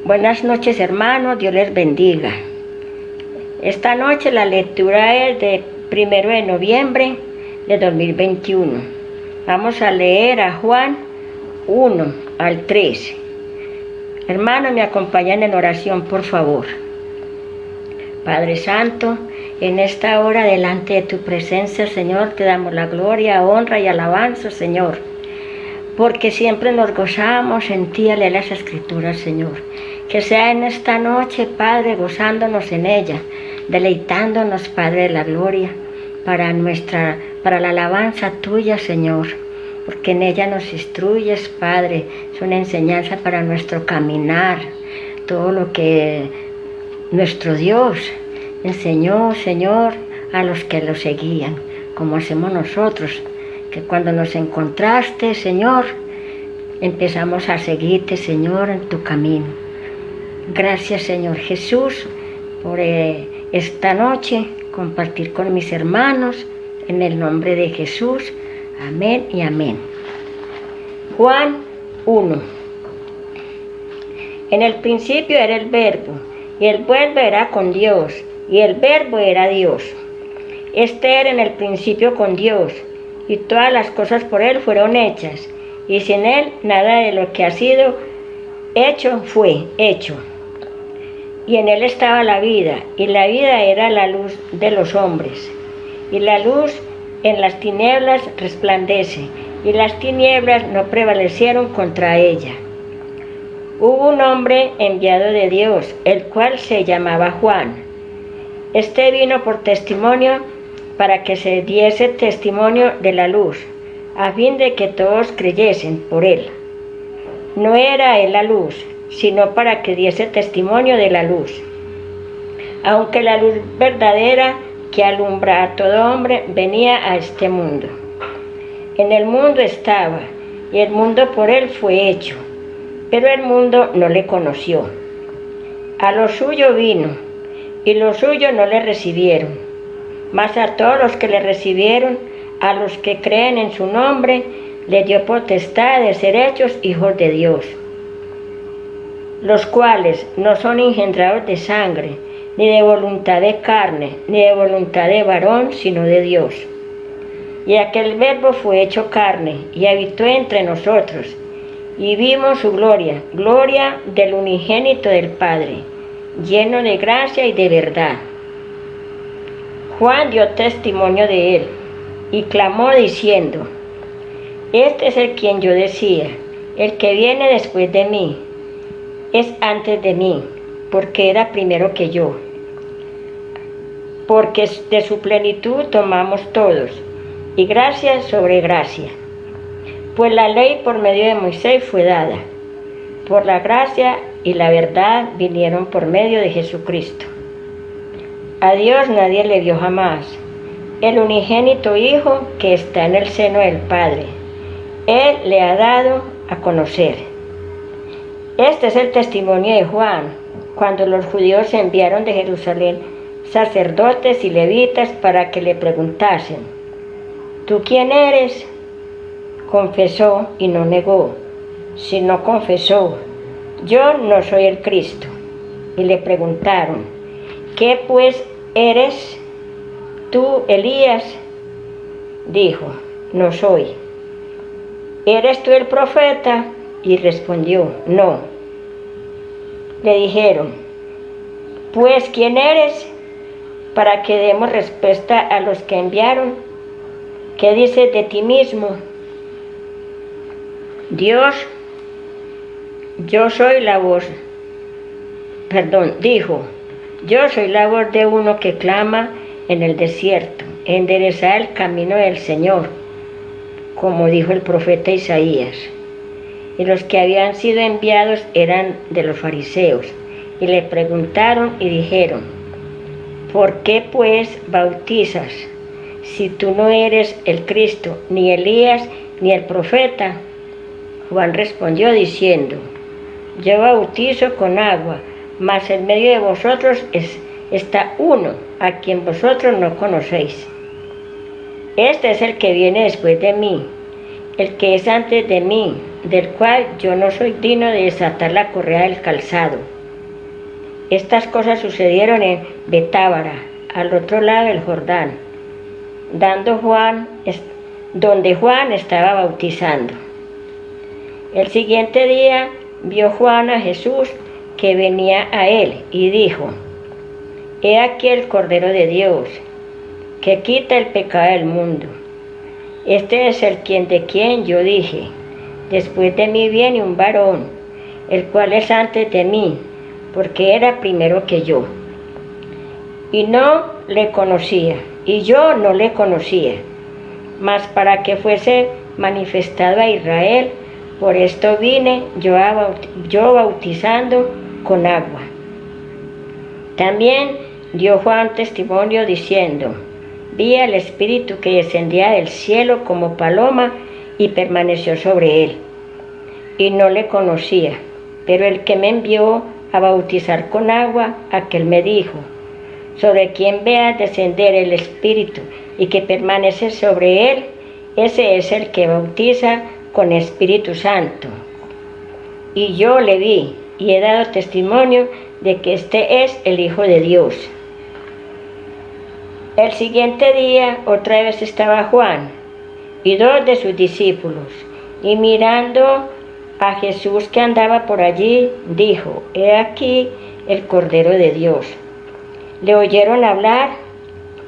Buenas noches, hermanos, Dios les bendiga. Esta noche la lectura es de 1 de noviembre de 2021. Vamos a leer a Juan 1 al 3. Hermanos, me acompañan en oración, por favor. Padre Santo, en esta hora delante de tu presencia, Señor, te damos la gloria, honra y alabanza, Señor, porque siempre nos gozamos en ti al leer las Escrituras, Señor. Que sea en esta noche, Padre, gozándonos en ella, deleitándonos, Padre de la gloria, para la alabanza tuya, Señor, porque en ella nos instruyes, Padre, es una enseñanza para nuestro caminar, todo lo que nuestro Dios enseñó, Señor, a los que lo seguían, como hacemos nosotros, que cuando nos encontraste, Señor, empezamos a seguirte, Señor, en tu camino. Gracias, Señor Jesús, por esta noche compartir con mis hermanos, en el nombre de Jesús. Amén y amén. Juan 1. En el principio era el Verbo, y el Verbo era con Dios, y el Verbo era Dios. Este era en el principio con Dios, y todas las cosas por Él fueron hechas, y sin Él nada de lo que ha sido hecho fue hecho. Y en Él estaba la vida, y la vida era la luz de los hombres. Y la luz en las tinieblas resplandece, y las tinieblas no prevalecieron contra ella. Hubo un hombre enviado de Dios, el cual se llamaba Juan. Este vino por testimonio, para que se diese testimonio de la luz, a fin de que todos creyesen por él. No era él la luz, sino para que diese testimonio de la luz. Aunque la luz verdadera que alumbra a todo hombre venía a este mundo. En el mundo estaba, y el mundo por él fue hecho, pero el mundo no le conoció. A lo suyo vino, y los suyos no le recibieron. Mas a todos los que le recibieron, a los que creen en su nombre, le dio potestad de ser hechos hijos de Dios, los cuales no son engendrados de sangre, ni de voluntad de carne, ni de voluntad de varón, sino de Dios. Y aquel Verbo fue hecho carne, y habitó entre nosotros, y vimos su gloria, gloria del unigénito del Padre, lleno de gracia y de verdad. Juan dio testimonio de él, y clamó diciendo: Este es el quien yo decía, el que viene después de mí, es antes de mí, porque era primero que yo. Porque de su plenitud tomamos todos, y gracia sobre gracia. Pues la ley por medio de Moisés fue dada, por la gracia y la verdad vinieron por medio de Jesucristo. A Dios nadie le vio jamás, el unigénito Hijo que está en el seno del Padre, Él le ha dado a conocer. Este es el testimonio de Juan, cuando los judíos enviaron de Jerusalén sacerdotes y levitas para que le preguntasen: ¿Tú quién eres? Confesó y no negó, sino confesó: Yo no soy el Cristo. Y le preguntaron: ¿Qué pues eres tú, Elías? Dijo: No soy. ¿Eres tú el profeta? Y respondió: No. Le dijeron: Pues, ¿quién eres? Para que demos respuesta a los que enviaron. ¿Qué dices de ti mismo? Dijo: Yo soy la voz de uno que clama en el desierto, enderezad el camino del Señor, como dijo el profeta Isaías. Y los que habían sido enviados eran de los fariseos, y le preguntaron y dijeron: ¿Por qué pues bautizas, si tú no eres el Cristo, ni Elías, ni el profeta? Juan respondió diciendo: Yo bautizo con agua, mas en medio de vosotros está uno, a quien vosotros no conocéis. Este es el que viene después de mí, el que es antes de mí, del cual yo no soy digno de desatar la correa del calzado. Estas cosas sucedieron en Betábara, al otro lado del Jordán, donde Juan estaba bautizando. El siguiente día vio Juan a Jesús que venía a él y dijo: He aquí el Cordero de Dios, que quita el pecado del mundo. Este es el de quien yo dije: después de mí viene un varón, el cual es antes de mí, porque era primero que yo. Y no le conocía, y yo no le conocía, mas para que fuese manifestado a Israel, por esto vine yo bautizando con agua. También dio Juan testimonio diciendo: vi al Espíritu que descendía del cielo como paloma y permaneció sobre él. Y no le conocía, pero el que me envió a bautizar con agua, aquel me dijo: sobre quien veas descender el Espíritu y que permanece sobre él, ese es el que bautiza con Espíritu Santo. Y yo le vi y he dado testimonio de que este es el Hijo de Dios. El siguiente día otra vez estaba Juan y 2 de sus discípulos, y mirando a Jesús que andaba por allí, dijo: He aquí el Cordero de Dios. Le oyeron hablar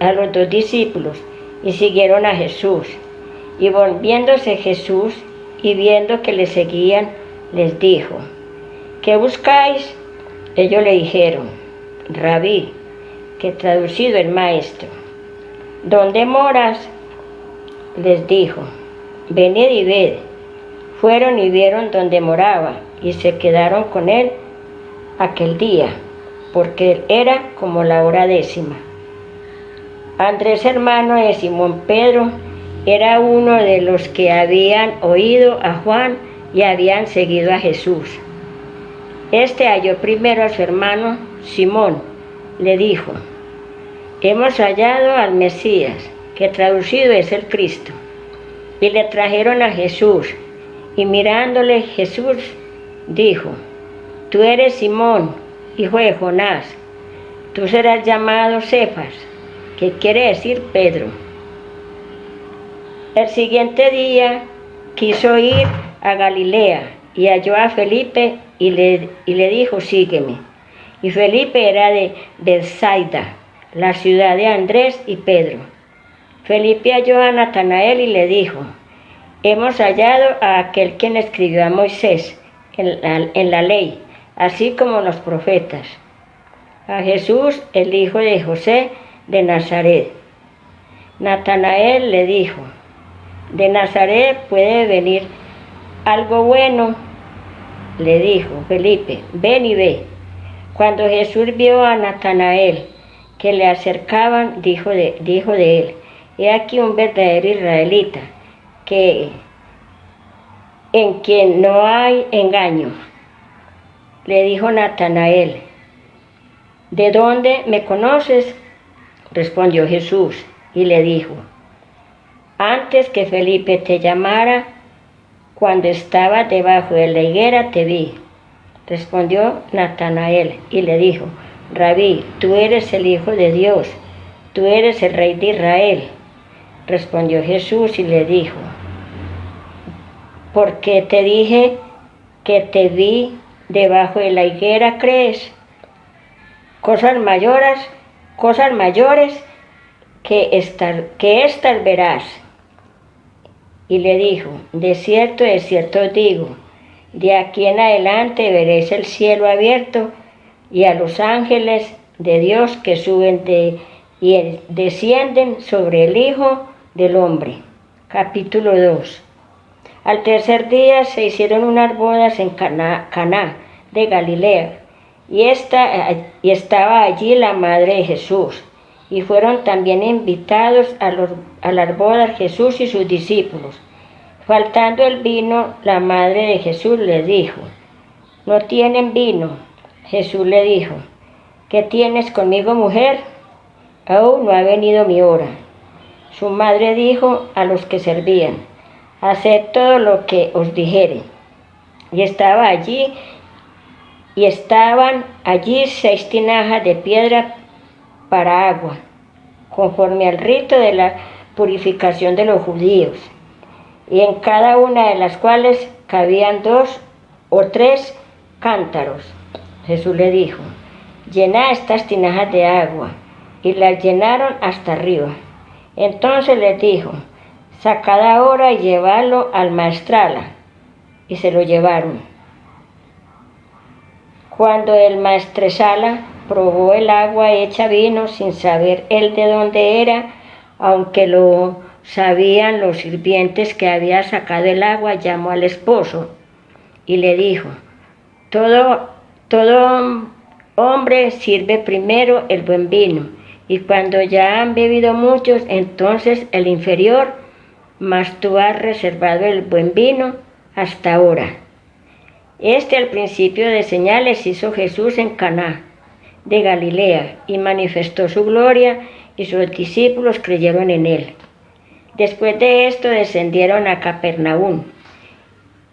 a los 2 discípulos y siguieron a Jesús. Y volviéndose Jesús y viendo que le seguían, les dijo: ¿qué buscáis? Ellos le dijeron: Rabí, que traducido el maestro. ¿Dónde moras? Les dijo: venid y ved. Fueron y vieron donde moraba, y se quedaron con él aquel día, porque era como la hora 10. Andrés, hermano de Simón Pedro, era uno de los que habían oído a Juan y habían seguido a Jesús. Este halló primero a su hermano Simón, le dijo: hemos hallado al Mesías, que traducido es el Cristo. Y le trajeron a Jesús, y mirándole Jesús dijo: tú eres Simón, hijo de Jonás, tú serás llamado Cefas, que quiere decir Pedro. El siguiente día quiso ir a Galilea y halló a Felipe y le dijo: sígueme. Y Felipe era de Bethsaida, la ciudad de Andrés y Pedro. Felipe halló a Natanael y le dijo: hemos hallado a aquel quien escribió a Moisés en la ley, así como los profetas, a Jesús, el hijo de José de Nazaret. Natanael le dijo: ¿de Nazaret puede venir algo bueno? Le dijo Felipe: ven y ve. Cuando Jesús vio a Natanael que le acercaban, dijo de él: he aquí un verdadero israelita, en quien no hay engaño. Le dijo Natanael: ¿de dónde me conoces? Respondió Jesús y le dijo: antes que Felipe te llamara, cuando estabas debajo de la higuera te vi. Respondió Natanael y le dijo: Rabí, tú eres el Hijo de Dios, tú eres el Rey de Israel. Respondió Jesús y le dijo: porque te dije que te vi debajo de la higuera, ¿crees? Cosas mayores que estas verás. Y le dijo: de cierto os digo, de aquí en adelante veréis el cielo abierto y a los ángeles de Dios que suben y descienden sobre el Hijo del Hombre. Capítulo 2. Al tercer día se hicieron unas bodas en Caná de Galilea, y estaba allí la madre de Jesús, y fueron también invitados a las bodas Jesús y sus discípulos. Faltando el vino, la madre de Jesús le dijo: ¿no tienen vino? Jesús le dijo: ¿qué tienes conmigo, mujer? Aún no ha venido mi hora. Su madre dijo a los que servían: haced todo lo que os dijere. Y estaba allí y estaban allí 6 tinajas de piedra para agua, conforme al rito de la purificación de los judíos, y en cada una de las cuales cabían 2 o 3 cántaros. Jesús le dijo: llenad estas tinajas de agua, y las llenaron hasta arriba. Entonces les dijo: sacad ahora y llevadlo al maestrala. Y se lo llevaron. Cuando el maestresala probó el agua hecha vino, sin saber él de dónde era, aunque lo sabían los sirvientes que había sacado el agua, llamó al esposo y le dijo: todo hombre sirve primero el buen vino, y cuando ya han bebido muchos, entonces el inferior, mas tú has reservado el buen vino hasta ahora. Al principio de señales hizo Jesús en Caná de Galilea, y manifestó su gloria, y sus discípulos creyeron en él. Después de esto descendieron a Capernaum,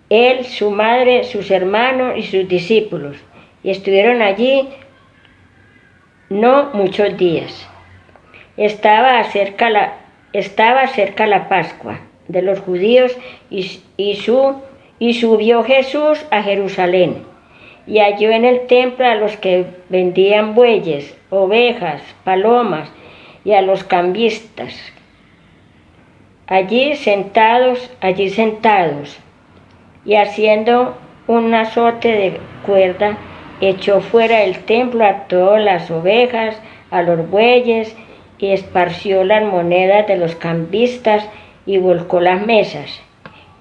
él, su madre, sus hermanos y sus discípulos, y estuvieron allí no muchos días. Estaba cerca la Pascua de los judíos, y subió Jesús a Jerusalén, y halló en el templo a los que vendían bueyes, ovejas, palomas, y a los cambistas, allí sentados, y haciendo un azote de cuerda, echó fuera del templo a todas las ovejas, a los bueyes, y esparció las monedas de los cambistas, y volcó las mesas.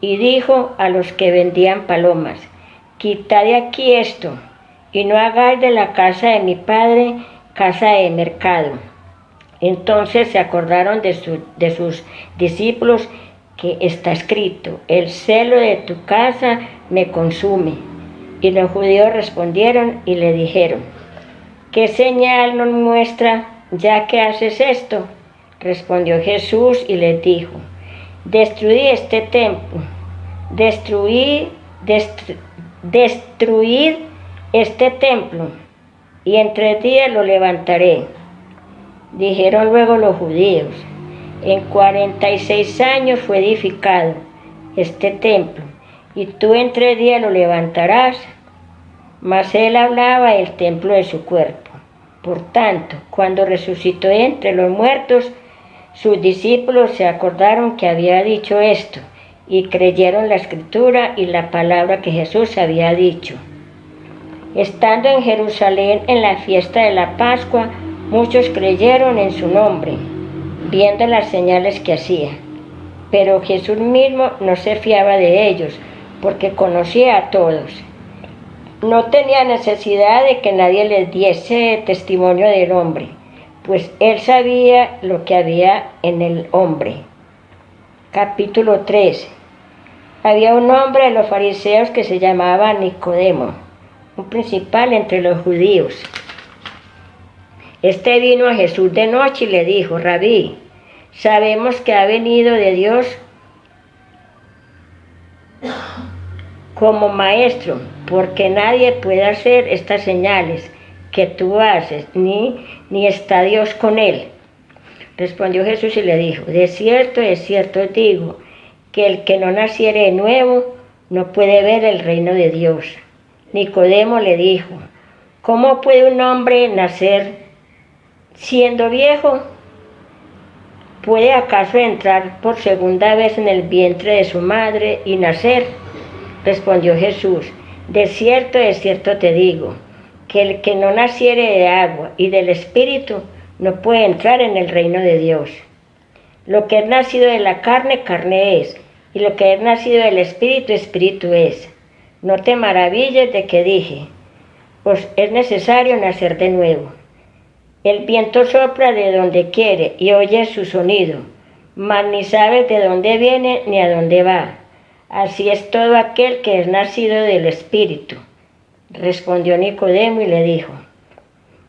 Y dijo a los que vendían palomas: quitad de aquí esto, y no hagáis de la casa de mi padre casa de mercado. Entonces se acordaron de sus discípulos, que está escrito: el celo de tu casa me consume. Y los judíos respondieron y le dijeron: ¿qué señal nos muestra ya que haces esto? Respondió Jesús y les dijo: destruid este templo, destruid este templo, y en 3 días lo levantaré. Dijeron luego los judíos: en 46 años fue edificado este templo, y tú en 3 días lo levantarás. Mas él hablaba del templo de su cuerpo. Por tanto, cuando resucitó entre los muertos, sus discípulos se acordaron que había dicho esto, y creyeron la escritura y la palabra que Jesús había dicho. Estando en Jerusalén en la fiesta de la Pascua, muchos creyeron en su nombre, viendo las señales que hacía. Pero Jesús mismo no se fiaba de ellos, porque conocía a todos. No tenía necesidad de que nadie les diese testimonio del hombre, pues él sabía lo que había en el hombre. Capítulo 3. Había un hombre de los fariseos que se llamaba Nicodemo, un principal entre los judíos. Este vino a Jesús de noche y le dijo: Rabí, sabemos que ha venido de Dios como maestro, porque nadie puede hacer estas señales que tú haces, ni está Dios con él. Respondió Jesús y le dijo: de cierto os digo, que el que no naciere de nuevo no puede ver el reino de Dios. Nicodemo le dijo: ¿cómo puede un hombre nacer siendo viejo? ¿Puede acaso entrar por segunda vez en el vientre de su madre y nacer? Respondió Jesús: de cierto te digo, que el que no naciere de agua y del Espíritu no puede entrar en el reino de Dios. Lo que es nacido de la carne, carne es, y lo que es nacido del Espíritu, Espíritu es. No te maravilles de que dije: pues es necesario nacer de nuevo. El viento sopla de donde quiere y oyes su sonido, mas ni sabes de dónde viene ni a dónde va. Así es todo aquel que es nacido del Espíritu. Respondió Nicodemo y le dijo: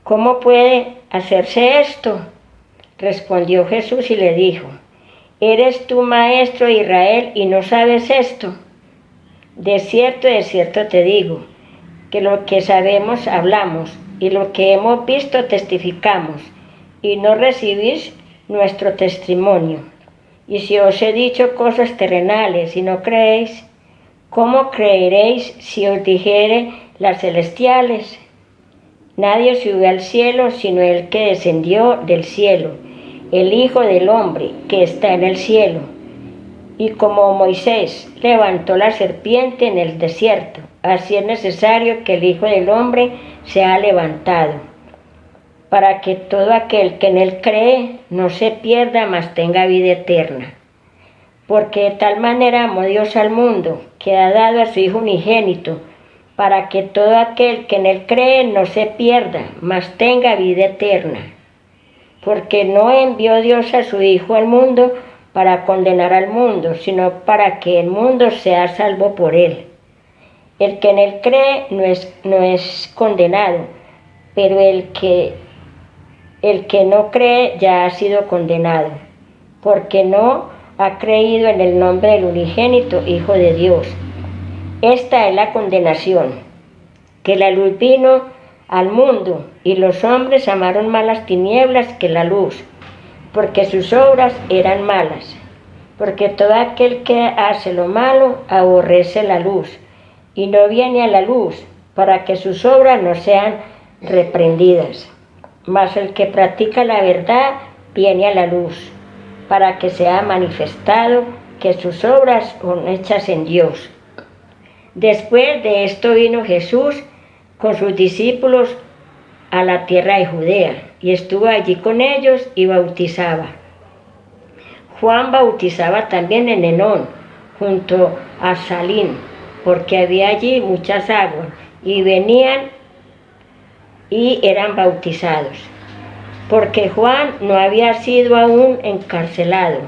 ¿cómo puede hacerse esto? Respondió Jesús y le dijo: ¿eres tú maestro de Israel y no sabes esto? De cierto te digo, que lo que sabemos hablamos, y lo que hemos visto testificamos, y no recibís nuestro testimonio. Y si os he dicho cosas terrenales y no creéis, ¿cómo creeréis si os dijere las celestiales? Nadie subió al cielo sino el que descendió del cielo, el Hijo del Hombre que está en el cielo. Y como Moisés levantó la serpiente en el desierto, así es necesario que el Hijo del Hombre sea levantado, para que todo aquel que en él cree no se pierda, mas tenga vida eterna. Porque de tal manera amó Dios al mundo, que ha dado a su Hijo unigénito, para que todo aquel que en él cree no se pierda, mas tenga vida eterna. Porque no envió Dios a su Hijo al mundo para condenar al mundo, sino para que el mundo sea salvo por él. El que en él cree no es condenado, pero el que no cree ya ha sido condenado, porque no ha creído en el nombre del unigénito Hijo de Dios. Esta es la condenación, que la luz vino al mundo, y los hombres amaron más las tinieblas que la luz, porque sus obras eran malas. Porque todo aquel que hace lo malo aborrece la luz, y no viene a la luz, para que sus obras no sean reprendidas. Mas el que practica la verdad viene a la luz, para que sea manifestado que sus obras son hechas en Dios. Después de esto vino Jesús con sus discípulos a la tierra de Judea, y estuvo allí con ellos y bautizaba. Juan bautizaba también en Enón, junto a Salín, porque había allí muchas aguas, y venían y eran bautizados. Porque Juan no había sido aún encarcelado.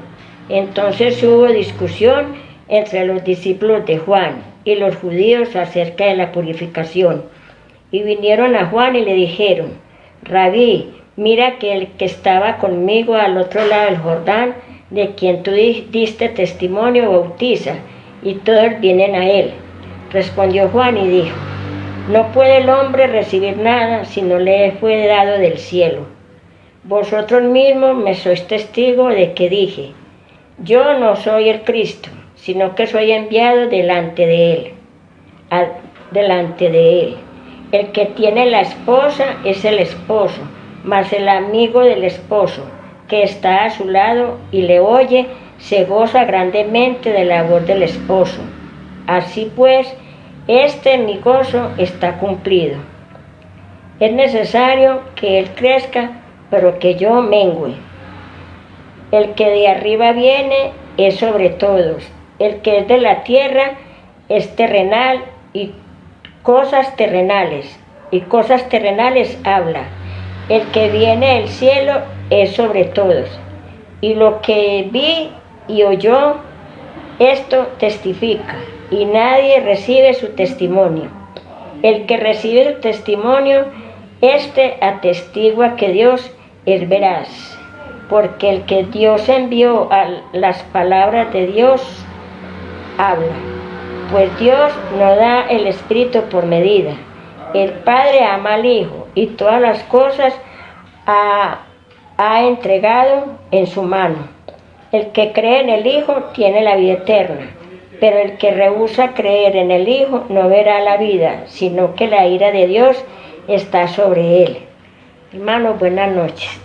Entonces hubo discusión entre los discípulos de Juan y los judíos acerca de la purificación. Y vinieron a Juan y le dijeron: Rabí, mira que el que estaba conmigo al otro lado del Jordán, de quien tú diste testimonio, bautiza, y todos vienen a él. Respondió Juan y dijo: No puede el hombre recibir nada si no le fue dado del cielo. Vosotros mismos me sois testigo de que dije: Yo no soy el Cristo, sino que soy enviado delante de él. El que tiene la esposa es el esposo, mas el amigo del esposo, que está a su lado y le oye, se goza grandemente de la voz del esposo. Así pues, mi gozo está cumplido. Es necesario que él crezca, pero que yo mengüe. El que de arriba viene es sobre todos. El que es de la tierra es terrenal y cosas terrenales habla. El que viene del cielo es sobre todos. Y lo que vi y oyó, esto testifica, y nadie recibe su testimonio. El que recibe su testimonio, atestigua que Dios es veraz, porque el que Dios envió a las palabras de Dios habla, pues Dios no da el Espíritu por medida. El Padre ama al Hijo y todas las cosas ha entregado en su mano. El que cree en el Hijo tiene la vida eterna, pero el que rehúsa creer en el Hijo no verá la vida, sino que la ira de Dios está sobre él. Hermanos, buenas noches.